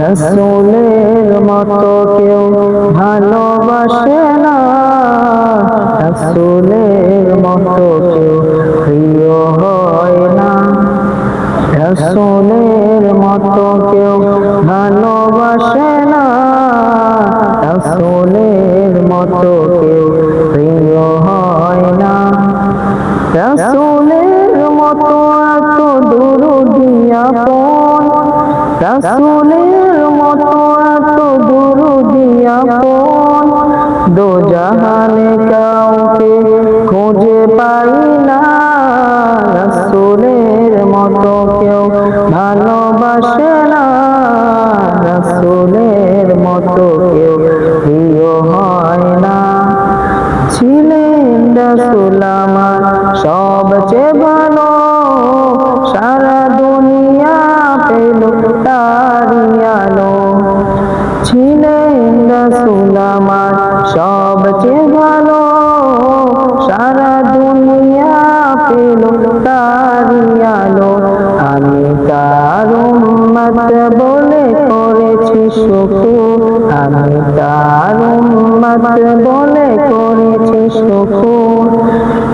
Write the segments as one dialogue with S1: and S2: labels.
S1: রাসূলের মতো কেউ ভালোবাসে না, রাসূলের মতো কেউ প্রিয় হয় না। রাসূলের মতো কেউ ভালোবাসে না, রাসূলের মতো কেউ প্রিয় হয় না। রাসূলের মতো এত দুরূদি আপন, রাসূলের মতো এত দুরূদি আপন, দোজাহানে কাউকে খুঁজে পাই না। রাসূলের মতো কেউ ভালোবাসে না, রাসূলের মতো কেউ প্রিয় হয় না। ছিলেন রাসূল আমার সবচেয়ে ভালো, সারা দুনিয়া পেল তারি আলো। ছিলেন রাসূল আমার সবচেয়ে ভালো, সারা দুনিয়া পেল তারি আলো। আমি তার উম্মত বলে করেছি শুকর, আমি তার উম্মত বলে করেছি শুকর।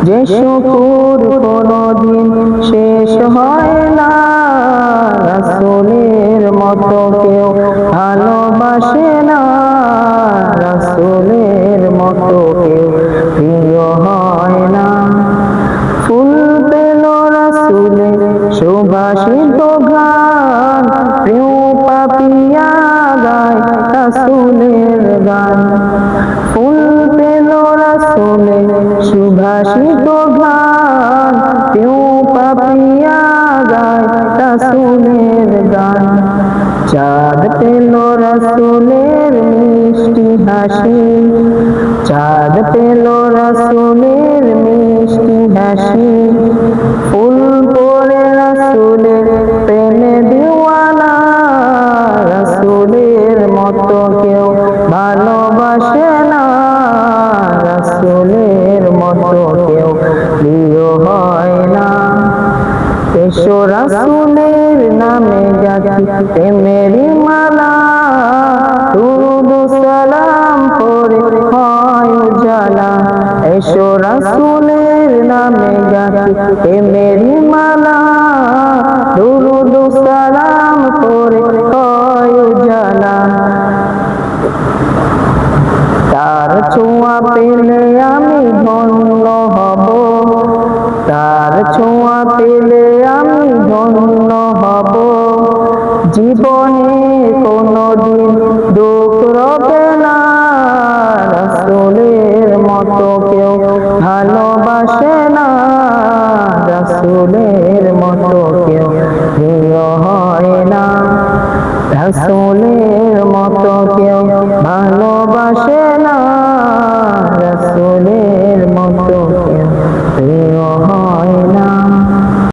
S1: যে শুকর কোনদিন শেষ হয় না, রাসূলের মতো কেউ ভালোবাসে না, রাসূলের মতো কেউ প্রিয় হয় না। ফুল পেল রাসূলের সুবাসিত ঘ্রাণ, প্রিয় পাপিয়া গায় রাসূলের গান। ফুল পেল রাসূলের সুবাসিত ঘ্রাণ, প্রিয় পাপিয়া গায় রাসূলের গান। চাঁদ পেল রাসূলের মিষ্টি হাসি, চাঁদ পেল রাসূলের মিষ্টি হাসি। ফুল পড়ে রাসূলের প্রেমে দিওয়ানা, রাসূলের মতো কেউ ভালোবাসে না, রাসূলের মতো কেউ প্রিয় হয় না। এসো রাসূলের নামে গাছি প্রেমের মালা, দুরূদ সালাম পড়ে হয় উজালা। এসো রাসূলের নামে গাছি প্রেমের মালা, দুরূদ সালাম পড়ে হয় উজালা। তার ছোঁয়া পেলে আমি ধন্য হব, তার ছোঁয়া পেলে আমি ধন্য হব। জীবনে কোনদিন দুঃখ রবে না, রাসূলের মতো কেউ